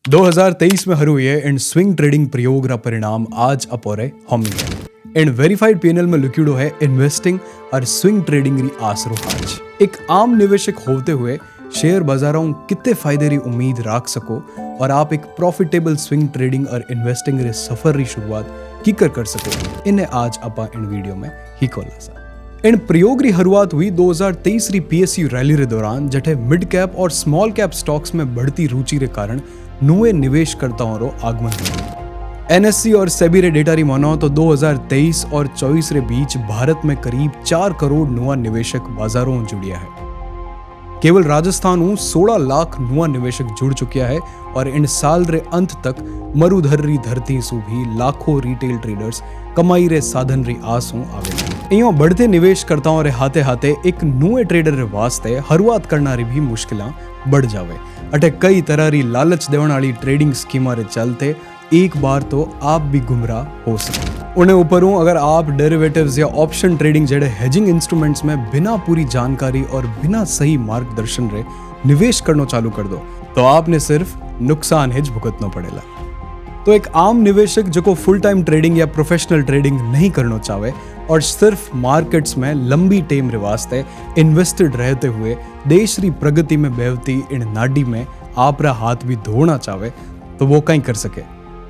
2023 में हरुए and swing trading प्रयोग रा परिणाम आज अपोरे होमी है एंड वेरीफाइड पीएनएल में लिक्विडो है इन्वेस्टिंग और स्विंग ट्रेडिंग री आसरो आज एक आम निवेशक होते हुए शेयर बाजारों कितने फायदे री उम्मीद रख सको और आप एक प्रॉफिटेबल स्विंग ट्रेडिंग और इन्वेस्टिंग रे सफर री शुरुआत कीकर कर सको इन्हें आज अपा इन वीडियो में ही खोला सा इन प्रयोग री शुरुआत हुई 2023 री पीएसयू रैली रे दौरान जठे मिड कैप और स्मॉल कैप स्टॉक्स में बढ़ती रुचि रे कारण नुए निवेशकर्ताओं रो आगमन हुआ। एनएससी और सेबी रे डेटा री मानो तो 2023 और 24 रे बीच भारत में करीब 4 करोड़ नुआ निवेशक बाजारों जुड़िया है। केवल राजस्थान 16 लाख नुआ निवेशक जुड़ चुकिया है और इन साल रे अंत तक मरुधर री धरती सु भी लाखों रिटेल ट्रेडर्स कमाई रे साधन री आसों आवे। इयों बढ़ते निवेशकर्ताओं रे हाथे हाथे एक नुए ट्रेडर रे वास्ते शुरुआत करना री भी मुश्किलां बढ़ जावे। अटे कई तरह री लालच देवण वाली ट्रेडिंग स्कीमा रे चलते एक बार तो आप भी गुमराह हो सकते। उन्हें ऊपरों अगर आप डेरिवेटिव्स या ऑप्शन ट्रेडिंग जड़े हेजिंग इंस्ट्रूमेंट्स में बिना पूरी जानकारी और बिना सही मार्गदर्शन रे निवेश करना चालू कर दो तो आपने सिर्फ नुकसान हिज भुगतना पड़ेगा। तो एक आम निवेशक जो को फुल टाइम ट्रेडिंग या प्रोफेशनल ट्रेडिंग नहीं करना चाहे और सिर्फ मार्केट्स में लंबी टेम रे वास्ते इन्वेस्टेड रहते हुए देश री प्रगति में बेवती इन नाडी में आपरा हाथ भी धोना चाहे तो वो कहीं कर सके।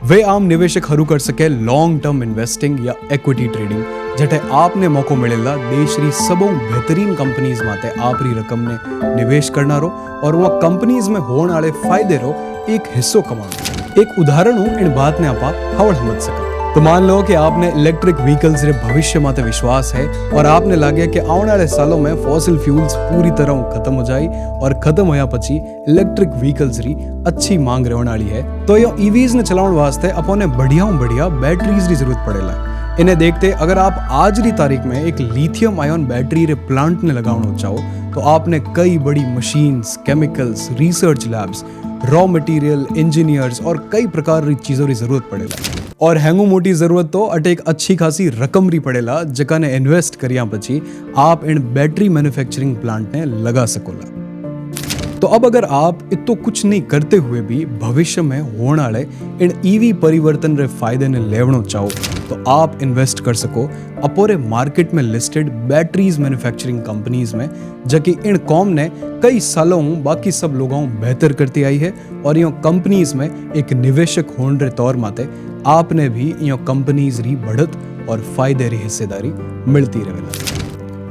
वे आम निवेशक हरू कर सके लॉन्ग टर्म इन्वेस्टिंग या इक्विटी ट्रेडिंग जटे आपने मौको मिलेला देश री सबों बेहतरीन कंपनीज माते आप री रकम ने निवेश करना रो और वह कंपनीज में होने वाले फायदे रो एक हिस्सों कमाना। एक उदाहरण हूँ इन बात ने आपा हवड़ समझ सके तो मान लो कि आपने इलेक्ट्रिक व्हीकल्स रे भविष्य माते विश्वास है और आपने लगे कि आने वाले सालों में फॉसिल फ्यूल्स पूरी तरह खत्म हो जाए और खत्म होया पची इलेक्ट्रिक व्हीकल्स री अच्छी मांग रहने वाली है तो ये ईवीज ने चलाने वास्ते अपने बढ़िया बैटरीज री जरूरत पड़ेला। इन्हें देखते अगर आप आज री तारीख में एक लिथियम आयन बैटरी रे प्लांट ने लगाना चाहो तो आपने कई बड़ी machines, chemicals, research labs, raw material, engineers और कई प्रकार री चीजों की जरूरत पड़ेला और हैंगू मोटी जरूरत तो अटे एक अच्छी खासी रकम री पड़ेला जका ने इन्वेस्ट करिया पची आप इन बैटरी मैन्युफैक्चरिंग प्लांट ने लगा सकोला। तो अब अगर आप इतो कुछ नहीं करते हुए भी भविष्य में होने वाले इन ईवी परिवर्तन रे फायदे ने लेवनो चाहो तो आप इन्वेस्ट कर सको अपोरे मार्केट में लिस्टेड बैटरीज मैन्युफैक्चरिंग कंपनीज में जबकि इन कॉम ने कई सालों बाकी सब लोगों बेहतर करती आई है और यो कंपनीज में एक निवेशक होने रे तौर माते आपने भी यो कंपनीज री बढ़त और फायदे री हिस्सेदारी मिलती रहेला।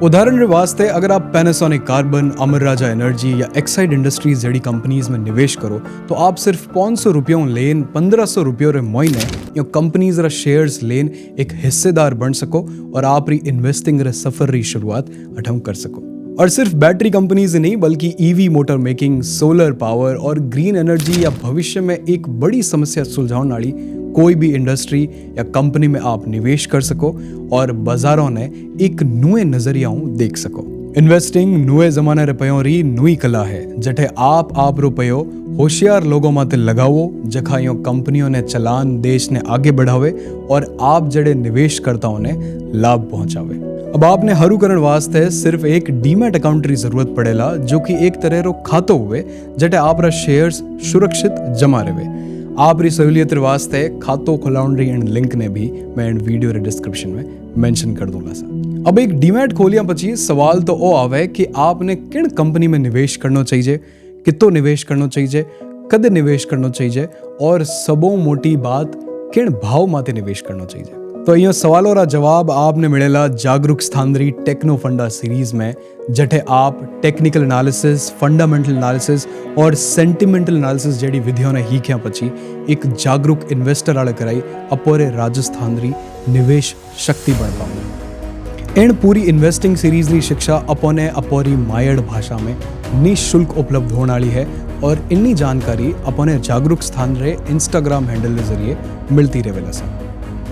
उदाहरण रे वास्ते अगर आप पैनासोनिक कार्बन, अमर राजा एनर्जी या एक्साइड इंडस्ट्रीज जड़ी कंपनीज में निवेश करो तो आप सिर्फ 500 रुपयों लेन 1500 रुपयों रे महीने या कंपनीज रा शेयर्स लेन एक हिस्सेदार बन सको और आप री इन्वेस्टिंग रे सफर री शुरुआत अठम कर सको। और सिर्फ बैटरी कंपनीज नहीं बल्कि EV motor making, solar power और ग्रीन एनर्जी या भविष्य में एक बड़ी समस्या सुलझाने वाली कोई भी इंडस्ट्री या कंपनी में आप निवेश कर सको और बाजारों ने एक नुए नजरियाओं देख सको। इन्वेस्टिंग नुए जमाने रुपयों री नुई कला है जठे आप रुपयो होशियार लोगों माते लगाओ जखा यो कंपनियों ने चलान देश ने आगे बढ़ावे और आप जड़े निवेश करताओं ने लाभ पहुंचावे। अब आपने हरू करण वास्ते सिर्फ एक डीमैट अकाउंट री जरूरत पड़ेला जो कि एक तरह रो खातो हुए जटे आप रा शेयर्स सुरक्षित जमा रहे। आप री सहूलियत वास्ते खातो खुलाउन री एंड लिंक ने भी मैं एंड वीडियो रे डिस्क्रिप्शन में मेंशन कर दूंगा सा। अब एक डीमैट खोलिया पची सवाल तो ओ आवे कि आपने किन कंपनी में निवेश करना चाहिए, कितो निवेश करना चाहिए, कद निवेश करना चाहिए और सबों मोटी बात किन भाव माते निवेश करना चाहिए। तो ये सवालों रा जवाब आपने मिलेला जागरूक स्थानरी टेक्नो फंडा सीरीज में जठे आप टेक्निकल एनालिसिस, फंडामेंटल एनालिसिस और सेंटिमेंटल एनालिसिस जड़ी विधियों ने ही क्या पची एक जागरूक इन्वेस्टर आले कराई अपोरे राजस्थान री निवेश शक्ति बढ़ पाऊंगा। इन पूरी इन्वेस्टिंग सीरीज री शिक्षा अपोने अपोरी मायड़ भाषा में निःशुल्क उपलब्ध होने वाली है और इन्नी जानकारी अपने जागरूक स्थान रे इंस्टाग्राम हैंडल के जरिए मिलती रहेला सा।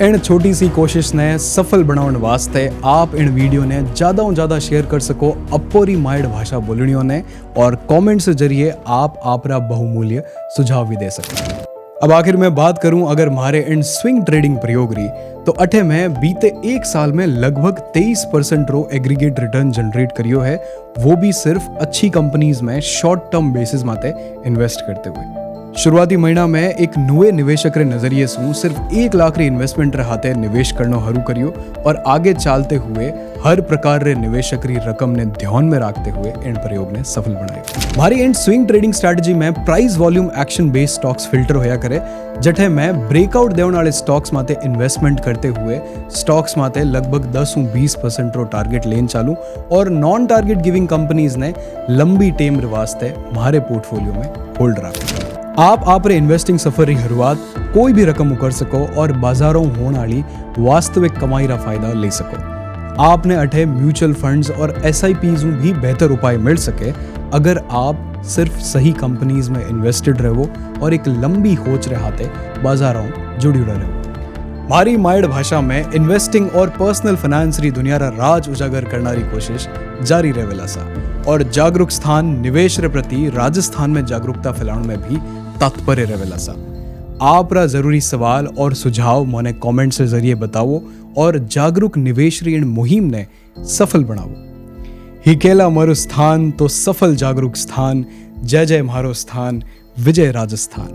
इन छोटी सी कोशिश ने सफल बनाने वास्ते आप इन वीडियो ने ज़्यादा शेयर कर सको अपोरी मायड़ भाषा बोलनियों ने और कमेंट से जरिए आप आपरा बहुमूल्य सुझाव भी दे सको। अब आखिर में बात करूं अगर मारे इन स्विंग ट्रेडिंग प्रयोग री तो अठे में बीते एक साल में लगभग 23% रो एग्रीगेट रिटर्न जनरेट करियो है, वो भी सिर्फ अच्छी कंपनीज में शॉर्ट टर्म बेसिस माते इन्वेस्ट करते हुए। शुरुआती महीना में एक नुए निवेशक रे नजरिए से सिर्फ 1 लाख री इन्वेस्टमेंट हाथे निवेश करनो हरू करियो और आगे चालते हुए हर प्रकार रे निवेशक री रकम ने ध्यान में रखते हुए इन प्रयोग ने सफल बनायो। हमारी इन स्विंग ट्रेडिंग स्ट्रेटजी में price volume action based stocks filter होया करे, जठे मैं ब्रेकआउट देने वाले स्टॉक्स माते इन्वेस्टमेंट करते हुए स्टॉक्स माते लगभग 10-20% रो टारगेट लेन चालू और नॉन टारगेट गिविंग कंपनीज ने लंबी टेम वास्ते हमारे पोर्टफोलियो में होल्ड रखा। आप रे इन्वेस्टिंग सफर री शुरुआत कोई भी रकम कर सको और बाजारों होने वाली वास्तविक कमाई रा फायदा ले सको। आपने अठे म्यूचुअल फंड्स और SIPs भी बेहतर उपाय मिल सके अगर आप सिर्फ सही कंपनीज में इन्वेस्टेड रहो और एक लंबी होच रहाते बाजारों जुड़ी रहो। हमारी माइड भाषा में इन्वेस्टिंग और पर्सनल फाइनेंस री दुनिया रा राज उजागर करना री कोशिश जारी रहेला सा और जागरूक स्थान निवेश रे प्रति राजस्थान में जागरूकता फैलाने में भी तात्पर्य रहेला सा। आप रा जरूरी सवाल और सुझाव मोने कमेंट से जरिए बताओ और जागरूक निवेश री इन मुहिम ने सफल बनाओ। हिकेला मारो स्थान तो सफल जागरूक स्थान, जय जय मारो स्थान, विजय राजस्थान।